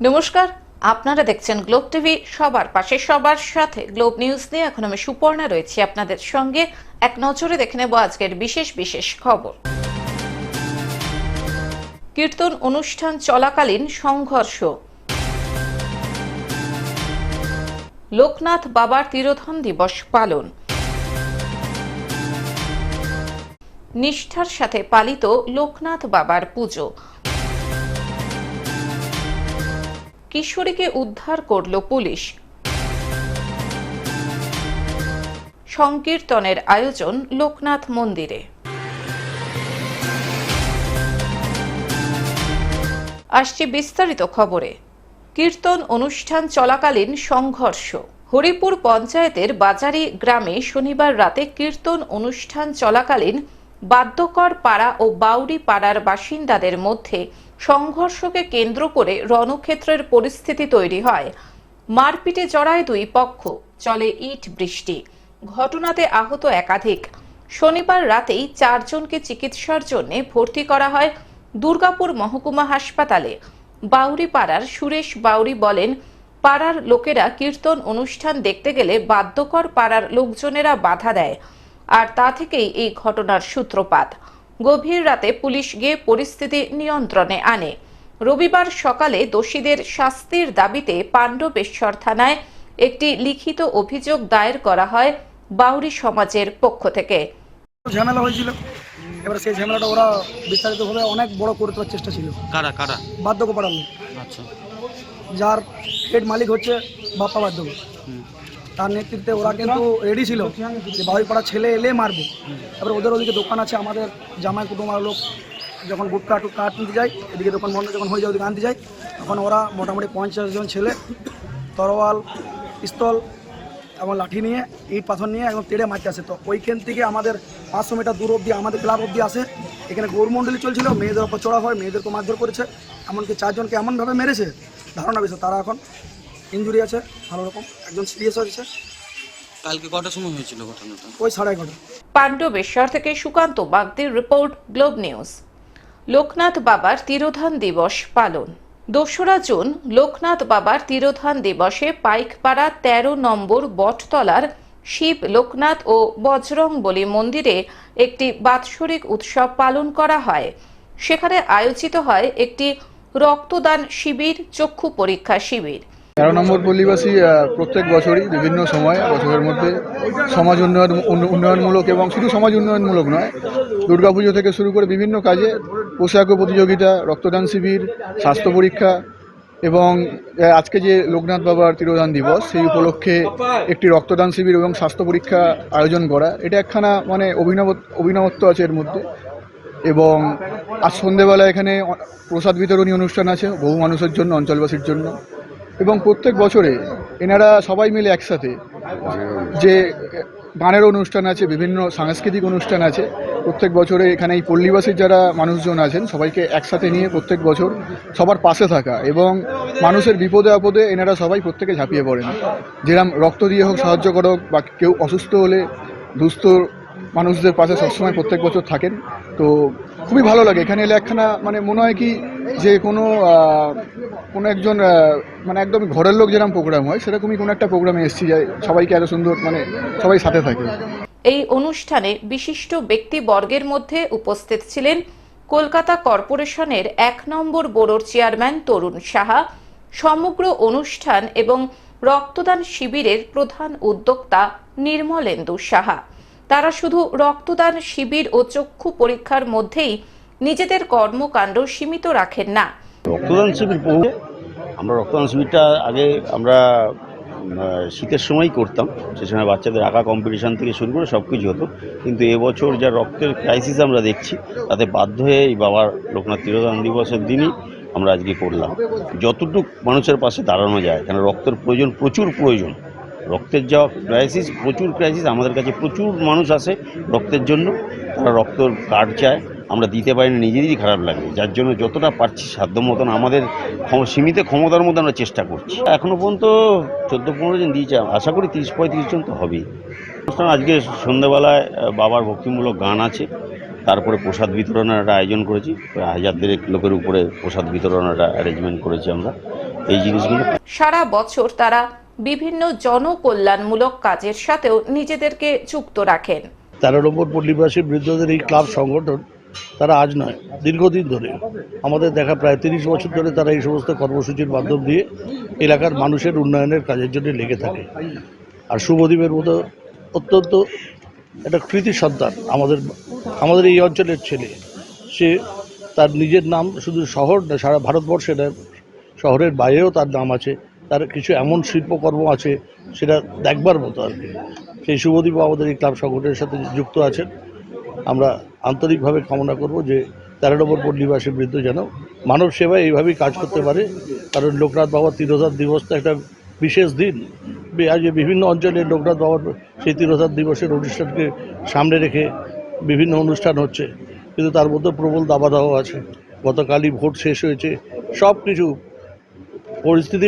নমস্কার, আপনারা দেখছেন গ্লোব টিভি। সবার পাশে সবার সাথে গ্লোব নিউজ নিয়ে এখন আমি সুপর্ণা রয়েছি আপনাদের সঙ্গে। এক নজরে দেখে নেব আজকের বিশেষ বিশেষ খবর। কীর্তন অনুষ্ঠান চলাকালীন সংঘর্ষ। লোকনাথ বাবার তিরোধান দিবস পালন। নিষ্ঠার সাথে পালিত লোকনাথ বাবার পুজো। কিশোরীকে উদ্ধার করল পুলিশ। সংকীর্তনের আয়োজন লোকনাথ মন্দিরে। আসছে বিস্তারিত খবরে। কীর্তন অনুষ্ঠান চলাকালীন সংঘর্ষ। হরিপুর পঞ্চায়েতের বাজারি গ্রামে শনিবার রাতে কীর্তন অনুষ্ঠান চলাকালীন বাদ্যকর পাড়া ও বাউরি পাড়ার বাসিন্দাদের মধ্যে সংঘর্ষকে কেন্দ্র করে রণক্ষেত্রের পরিস্থিতি তৈরি হয়। মারপিটে জড়ায় দুই পক্ষ, চলে ইট বৃষ্টি। ঘটনাতে আহত একাধিক। শনিবার রাতেই 4 জনকে চিকিৎসার জন্য ভর্তি করা হয় দুর্গাপুর মহকুমা হাসপাতালে। বাউরি পাড়ার সুরেশ বাউরি বলেন, পাড়ার লোকেরা কীর্তন অনুষ্ঠান দেখতে গেলে বাদ্যকর পাড়ার লোকজনেরা বাধা দেয়, আর তা থেকেই এই ঘটনার সূত্রপাত। গভীর রাতে পুলিশ গিয়ে পরিস্থিতি নিয়ন্ত্রণে আনে। রবিবার সকালে দোষীদের শাস্তির দাবিতে পাণ্ডবেশ্বর থানায় একটি লিখিত অভিযোগ দায়ের করা হয় বাউরি সমাজের পক্ষ থেকে। ঝামেলা হয়েছিল, এবার সেই ঝামেলাটা ওরা বিস্তারিতভাবে অনেক বড় করে তোলার চেষ্টা ছিল। কারা কারা? বার্ধক্য পাড়ার লোক, আচ্ছা, যার হেড মালিক হচ্ছে বাপ্পা বার্ধক্য। তার নেতৃত্বে ওরা কিন্তু রেডি ছিল যে বাউরি পাড়ার ছেলে এলে মারবে। তারপরে ওদের ওদিকে দোকান আছে, আমাদের জামাই কুটুমার লোক যখন গুটকা টুটকা আনতে যায়, এদিকে দোকান বন্ধ যখন হয়ে যায় ওদিকে আনতে যায়, তখন ওরা মোটামুটি 50 জন ছেলে তরোয়াল, পিস্তল এবং লাঠি নিয়ে, ইট পাথর নিয়ে একদম তেড়ে মারতে আসে। তো ওইখান থেকে আমাদের 500 মিটার দূর অবধি আমাদের ক্লাব অবধি আসে। এখানে গৌরমণ্ডলী চলছিল, মেয়েদের ওপর চড়া হয়, মেয়েদেরকে মারধর করেছে, এমনকি 4 জনকে এমনভাবে মেরেছে ধারণা বিষয়। তারা এখন ইনজুরি আছে ভালো রকম, একজন সিরিয়াস হয়েছে। কালকে কটার সময় হয়েছিল ঘটনাটা? ওই 11:30। পাণ্ডবেশ্বর থেকে সুকান্ত বাগদির রিপোর্ট, গ্লোব নিউজ। লোকনাথ বাবার তিরোধান দিবস পালন। 2রা জুন লোকনাথ বাবার তিরোধান দিবসে পাইকপাড়া 13 নম্বর বটতলার শিব লোকনাথ ও বজরংবলী মন্দিরে একটি বাৎসরিক উৎসব পালন করা হয়। সেখানে আয়োজিত হয় একটি রক্তদান শিবির, চক্ষু পরীক্ষা শিবির। 13 নম্বর পল্লীবাসী প্রত্যেক বছরই বিভিন্ন সময় বছরের মধ্যে সমাজ উন্নয়নমূলক এবং শুধু সমাজ উন্নয়নমূলক নয়, দুর্গাপুজো থেকে শুরু করে বিভিন্ন কাজে পোশাক প্রতিযোগিতা, রক্তদান শিবির, স্বাস্থ্য পরীক্ষা এবং আজকে যে লোকনাথ বাবার তিরোধান দিবস সেই উপলক্ষে একটি রক্তদান শিবির এবং স্বাস্থ্য পরীক্ষা আয়োজন করা, এটা একখানা মানে অভিনবত্ব আছে এর মধ্যে। এবং আজ সন্ধেবেলা এখানে প্রসাদ বিতরণী অনুষ্ঠান আছে বহু মানুষের জন্য, অঞ্চলবাসীর জন্য। এবং প্রত্যেক বছরে এনারা সবাই মিলে একসাথে যে গানের অনুষ্ঠান আছে, বিভিন্ন সাংস্কৃতিক অনুষ্ঠান আছে, প্রত্যেক বছরে এখানে এই পল্লীবাসীর যারা মানুষজন আছেন সবাইকে একসাথে নিয়ে প্রত্যেক বছর সবার পাশে থাকা এবং মানুষের বিপদে আপদে এনারা সবাই প্রত্যেকে ঝাঁপিয়ে পড়েন। যেরকম রক্ত দিয়ে হোক সাহায্য করা হোক, বা কেউ অসুস্থ হলে দুস্থ মানুষদের পাশে সবসময় প্রত্যেক বছর থাকেন। তো খুবই ভালো লাগে এখানে এলে। একখানা মানে মনে হয় কি যে কোনো একজন মানে একদম ঘরের লোক যেরকম প্রোগ্রাম হয় সেরকমই কোনো একটা প্রোগ্রামে এসেছি, যায় সবাইকে এত সুন্দর মানে সবাই সাথে থাকে। এই অনুষ্ঠানে বিশিষ্ট ব্যক্তিবর্গের মধ্যে উপস্থিত ছিলেন কলকাতা কর্পোরেশনের 1 নম্বর বোর্ডের চেয়ারম্যান তরুণ সাহা। সমগ্র অনুষ্ঠান এবং রক্তদান শিবিরের প্রধান উদ্যোক্তা নির্মলেন্দু সাহা। তারা শুধু রক্তদান শিবির ও চক্ষু পরীক্ষার মধ্যেই নিজেদের কর্মকাণ্ড সীমিত রাখেন না। রক্তদান শিবির আমরা রক্তদান শিবিরটা আগে আমরা শীতের সময়ই করতাম, সে সময় বাচ্চাদের আঁকা কম্পিটিশান থেকে শুরু করে সব কিছু হতো। কিন্তু এবছর যা রক্তের ক্রাইসিস আমরা দেখছি, তাতে বাধ্য হয়ে এই বাবার লোকনাথ তিরোধান দিবসের দিনই আমরা আজকে করলাম। যতটুকু মানুষের পাশে দাঁড়ানো যায়, কেন রক্তের প্রয়োজন, প্রচুর প্রয়োজন। রক্তের যা ক্রাইসিস, প্রচুর ক্রাইসিস, আমাদের কাছে প্রচুর মানুষ আসে রক্তের জন্য, তারা রক্তর কার্ড চায়, আমরা দিতে পারি না, নিজেদেরই খারাপ লাগে। যার জন্য যতটা পারছি সাধ্য মতন আমাদের সীমিত ক্ষমতার মধ্যে আমরা চেষ্টা করছি। এখনও পর্যন্ত 14-15 জন দিয়েছে, আশা করি 30-35 জন তো হবেই। অনুষ্ঠান আজকে সন্ধ্যাবেলায় বাবার ভক্তিমূলক গান আছে, তারপরে প্রসাদ বিতরণের একটা আয়োজন করেছি, 1000 দেড়েক লোকের উপরে প্রসাদ বিতরণের একটা অ্যারেঞ্জমেন্ট করেছি আমরা। এই জিনিসগুলো। সারা বছর তারা বিভিন্ন জনকল্যাণমূলক কাজের সাথেও নিজেদেরকে যুক্ত রাখেন। 13 নম্বর পল্লীবাসী বৃদ্ধদের এই ক্লাব সংগঠন তারা আজ নয়, দীর্ঘদিন ধরে আমাদের দেখা প্রায় 30 বছর ধরে তারা এই সমস্ত কর্মসূচির মাধ্যম দিয়ে এলাকার মানুষের উন্নয়নের কাজের জন্য লেগে থাকে। আর শুভদীপের মতো অত্যন্ত একটা কৃতি সন্তান আমাদের এই অঞ্চলের ছেলে, সে তার নিজের নাম শুধু শহর না, সারা ভারতবর্ষে না, শহরের বাইরেও তার নাম আছে। তার কিছু এমন শিল্পকর্ম আছে সেটা দেখবার মতো আর কি। সেই শুভদীপ আমাদের এই ক্লাব সংগঠনের সাথে যুক্ত আছেন। আমরা আন্তরিকভাবে কামনা করব যে 13 নম্বর পল্লীবাসী বৃদ্ধ যেন মানব সেবায় এইভাবেই কাজ করতে পারে। কারণ লোকনাথ বাবার তিরোধান দিবসটা একটা বিশেষ দিন। আজ বিভিন্ন অঞ্চলে লোকনাথ বাবার সেই তিরোধান দিবসের অনুষ্ঠানকে সামনে রেখে বিভিন্ন অনুষ্ঠান হচ্ছে, কিন্তু তার মধ্যে প্রবল দাবাদাহ আছে। গতকালই ভোট শেষ হয়েছে, সব কিছু পরিস্থিতি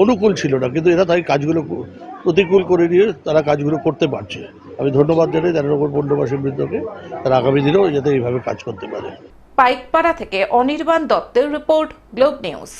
অনুকূল ছিল না, কিন্তু এরা তাই কাজগুলো প্রতিকূল করে নিয়ে তারা কাজগুলো করতে পারছে। আমি ধন্যবাদ জানাই 13 নম্বর পল্লীবাসী বৃদ্ধকে, তারা আগামী দিনেও যাতে এইভাবে কাজ করতে পারে। পাইকপাড়া থেকে অনির্বাণ দত্তের রিপোর্ট, গ্লোব নিউজ।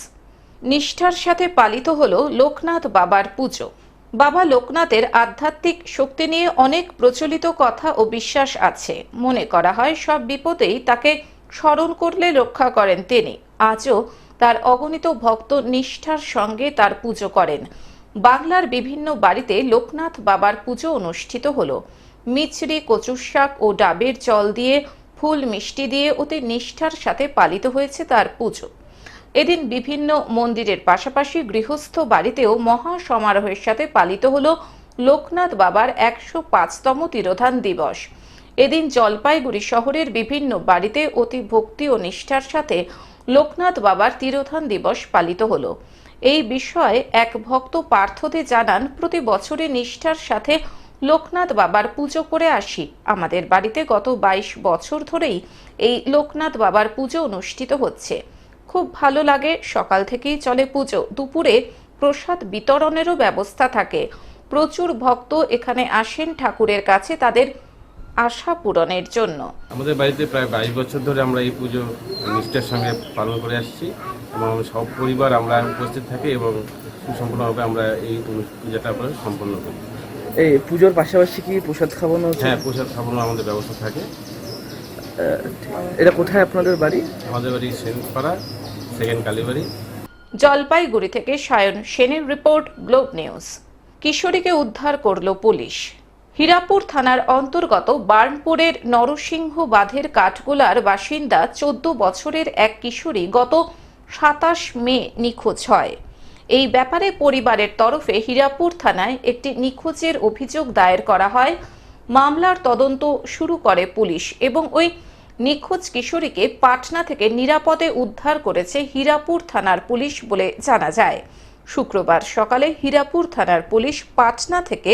নিষ্ঠার সাথে পালিত হলো লোকনাথ বাবার পুজো। বাবা লোকনাথের আধ্যাত্মিক শক্তি নিয়ে অনেক প্রচলিত কথা ও বিশ্বাস আছে। মনে করা হয় সব বিপদেই তাকে স্মরণ করলে রক্ষা করেন তিনি। আজও তার অগণিত ভক্ত নিষ্ঠার সঙ্গে তার পুজো করেন। বাংলার বিভিন্ন বাড়িতে লোকনাথ বাবার পুজো অনুষ্ঠিত হলো। মিছরি, কচুর শাক ও ডাবের জল দিয়ে, ফুল মিষ্টি দিয়ে অতি নিষ্ঠার সাথে পালিত হয়েছে তার পুজো। এদিন বিভিন্ন মন্দিরের পাশাপাশি গৃহস্থ বাড়িতেও মহা সমারোহের সাথে পালিত হলো লোকনাথ বাবার 105তম তিরোধান দিবস। এদিন জলপাইগুড়ি শহরের বিভিন্ন বাড়িতে অতি ভক্তি ও নিষ্ঠার সাথে লোকনাথ বাবার তিরোধান দিবস পালিত হলো। এই বিষয়ে এক ভক্ত পার্থদে জানান, প্রতি বছরে নিষ্ঠার সাথে লোকনাথ বাবার পুজো করে আসি। আমাদের বাড়িতে গত 22 বছর ধরেই এই লোকনাথ বাবার পুজো অনুষ্ঠিত হচ্ছে। খুব ভালো লাগে। সকাল থেকেই চলে পুজো। দুপুরে প্রসাদ বিতরণেরও ব্যবস্থা থাকে। প্রচুর ভক্ত এখানে আসেন ঠাকুরের কাছে তাদের আশা পূরণের জন্য। আমাদের বাড়িতে প্রায় 22 বছর ধরে আমরা এই পুজো নিষ্ঠার সঙ্গে পালন করে আসছি এবং সব পরিবার আমরা উপস্থিত থাকি এবং সুসম্পন্নভাবে আমরা এই পূজাটা আমরা সম্পন্ন করি। এই পুজোর পাশাপাশি কি প্রসাদ খাওয়ানো হচ্ছে? হ্যাঁ, প্রসাদ খাওয়ানোর আমাদের ব্যবস্থা থাকে। এটা কোথায় আপনাদের বাড়ি? আমাদের বাড়ি সেনপাড়া, সেকেন্ড কালীবাড়ি। জলপাইগুড়ি থেকে সায়ন সেনের রিপোর্ট, গ্লোব নিউজ। কিশোরীকে উদ্ধার করল পুলিশ। হীরাপুর থানার অন্তর্গত বার্নপুরের নরসিংহ বাঁধের কাঠগোলার বাসিন্দা 14 বছরের এক কিশোরী গত 27 মে নিখোঁজ হয়। এই ব্যাপারে পরিবারের তরফে হীরাপুর থানায় একটি নিখোঁজের অভিযোগ দায়ের করা হয়। মামলার তদন্ত শুরু করে পুলিশ এবং ওই নিখোঁজ কিশোরীকে পাটনা থেকে নিরাপদে উদ্ধার করেছে হীরাপুর থানার পুলিশ বলে জানা যায়। শুক্রবার সকালে হীরাপুর থানার পুলিশ পাটনা থেকে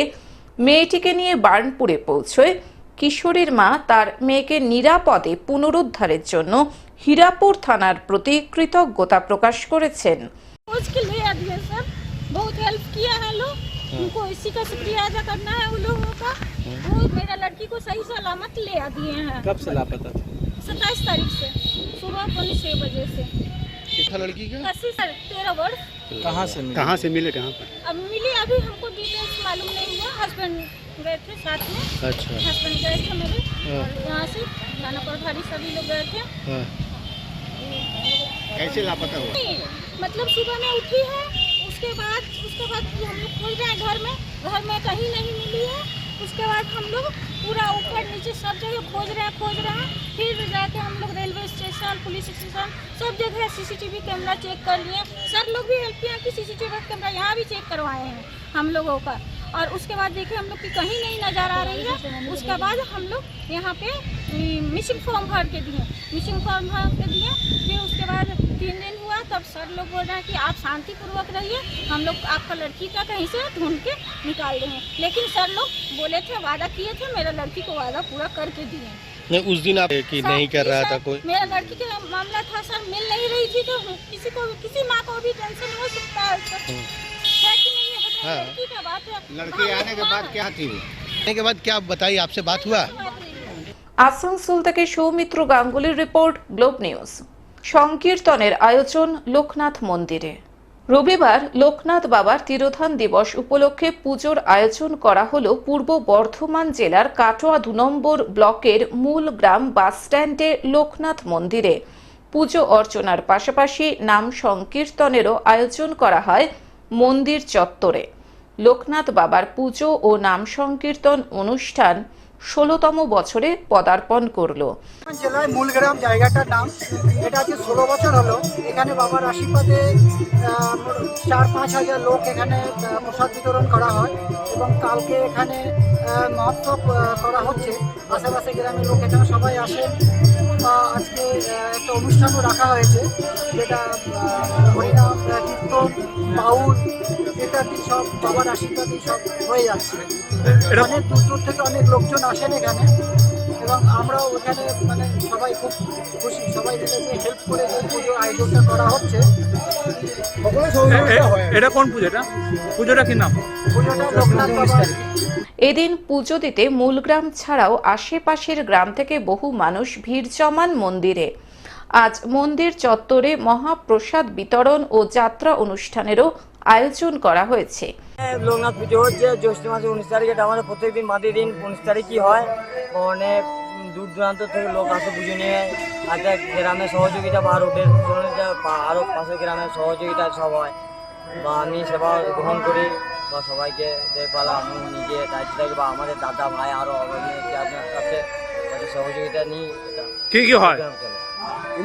মেয়েটিকে নিয়ে বার্নপুরে পৌঁছয়। কিশোরীর মা তার মেয়েকে নিরাপদে পুনরুদ্ধারের জন্য হীরাপুর থানার প্রতি কৃতজ্ঞতা প্রকাশ করেছেন। उसके लिए दिए सर, बहुत हेल्प किया है लोग। उनको इसी का शुक्रिया अदा करना है उन लोगों का। वो मेरा लड़की को सही सलामत ले आ दिए हैं। कब से लापता था? 27 तारीख से सुबह 6 बजे से। कितना लड़की का? 80 सर, 13 वर्ष। कहाँ से मिले कहाँ पर? अब मिली अभी हमको डिटेल्स मालूम नहीं हुआ। हस्बैंड गए थे साथ में। अच्छा। हस्बैंड गए थे मेरे और यहाँ से थाना प्रभारी सभी लोग गए थे। कैसे लापता हुआ? मतलब सुबह में उठी है, उसके बाद हम लोग खोज रहे हैं घर में कहीं नहीं मिली है। उसके बाद हम लोग पूरा ऊपर नीचे सब जगह खोज रहे हैं। फिर जाके हम लोग रेलवे स्टेशन, पुलिस स्टेशन सब जगह सीसीटीवी कैमरा चेक कर लिए। सर लोग भी हेल्प किया कि सीसीटीवी कैमरा यहाँ भी चेक करवाए हैं हम लोगों का। और उसके बाद देखे हम लोग की कहीं नहीं नज़र आ रही है। उसके बाद हम लोग यहाँ पे मिसिंग फॉर्म भर के दिए। फिर उसके बाद 3 दिन हुआ, तब सर लोग बोल रहे हैं कि आप शांतिपूर्वक रहिए, हम लोग आपका लड़की का कहीं से ढूंढ के निकाल देंगे। लेकिन सर लोग बोले थे, वादा किए थे, मेरा लड़की को वादा पूरा करके दिए। नहीं, उस दिन आप कि नहीं कर रहा था कोई? मेरा लड़की का मामला था सर, मिल नहीं रही थी, तो किसी माँ को भी टेंशन हो सकता है सर। है कि नहीं है? बताइए, लड़की का बात है। लड़की आने के बाद क्या थी? आने के बाद क्या बताइए, आपसे बात हुआ? আসানসোল থেকে সৌমিত্র গাঙ্গুলির রিপোর্ট, গ্লোব নিউজ। সংকীর্তনের আয়োজন লোকনাথ মন্দিরে। রবিবার লোকনাথ বাবার তিরোধান দিবস উপলক্ষে পুজোর আয়োজন করা হলো পূর্ব বর্ধমান জেলার কাটোয়া 2 নম্বর ব্লকের মূল গ্রাম বাস স্ট্যান্ডে লোকনাথ মন্দিরে। পুজো অর্চনার পাশাপাশি নাম সংকীর্তনেরও আয়োজন করা হয় মন্দির চত্বরে। লোকনাথ বাবার পুজো ও নাম সংকীর্তন অনুষ্ঠান 16তম বছরে পদার্পণ করল। জেলায় মূলগ্রাম জায়গাটার নাম, এটা আজকে 16 বছর হলো। এখানে বাবার আশীর্বাদে 4-5 হাজার লোক এখানে প্রসাদ বিতরণ করা হয় এবং কালকে এখানে মহোৎসব করা হচ্ছে। আশেপাশে গ্রামের লোক এখানে সবাই আসেন। আজকে একটা অনুষ্ঠানও রাখা হয়েছে, যেটা হরিনাম, কীর্তন, বাউল ইত্যাদি সব বাবার আশীর্বাদে সব হয়ে যাচ্ছে। অনেক দূর দূর থেকে অনেক লোকজন আসেন এখানে এবং আমরাও এখানে মানে সবাই খুব খুশি, সবাই মিলে যে হেল্প করে যে পুজোর আয়োজনটা করা হচ্ছে। এটা কোন পুজোটা কি নাম? পুজোটা লোকনাথ বাবার। এদিন পুজো দিতে মূলগ্রাম ছাড়াও আশেপাশের গ্রাম থেকে বহু মানুষ ভিড় জমান মন্দিরে। আজ মন্দির চত্বরে মহাপ্রসাদ বিতরণ ও যাত্রা অনুষ্ঠানেরও আয়োজন করা হয়েছে। লোকনাথ পুজো হচ্ছে জ্যৈষ্ঠ মাসের 19 তারিখ। এটা আমাদের প্রত্যেকদিন বাদে দিন 19 তারিখই হয়। অনেক দূর দূরান্ত থেকে লোক আসে পুজো নিয়ে। আজকে গ্রামের সহযোগিতা বা রোডের আরও পাশের গ্রামের সহযোগিতা সব হয় বা আমি সেবা গ্রহণ করি বা সবাইকে দেখভাল আমি নিজে দায়িত্ব থাকি বা আমাদের দাদা ভাই আরও আপনার কাছে সহযোগিতা নিই। এটা কি হয়?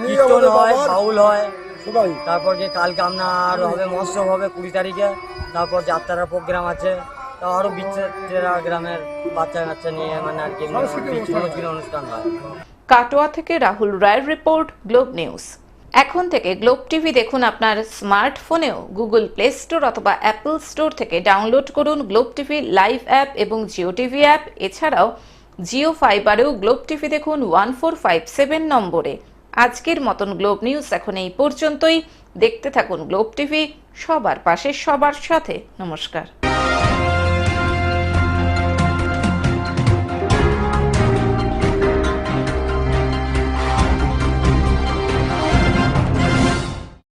কীর্তন হয়, বাউল হয়, তারপর যে কালকে আপনার হবে মহোৎসব হবে 20 তারিখে। তারপর যাত্রার প্রোগ্রাম আছে। তা আরও বিচ্ছেরা গ্রামের বাচ্চা কাচ্চা নিয়ে মানে আর কি অনুষ্ঠান হয়। কাটোয়া থেকে রাহুল রায়ের রিপোর্ট, গ্লোব নিউজ। এখন থেকে গ্লোব টিভি দেখুন আপনার স্মার্টফোনেও। গুগল প্লে স্টোর অথবা অ্যাপল স্টোর থেকে ডাউনলোড করুন গ্লোব টিভি লাইভ অ্যাপ এবং জিও টিভি অ্যাপ। এছাড়াও জিও ফাইবারেও গ্লোব টিভি দেখুন 1457 নম্বরে। আজকের মতন গ্লোব নিউজ এখন এই পর্যন্তই। দেখতে থাকুন গ্লোব টিভি, সবার পাশে সবার সাথে। নমস্কার।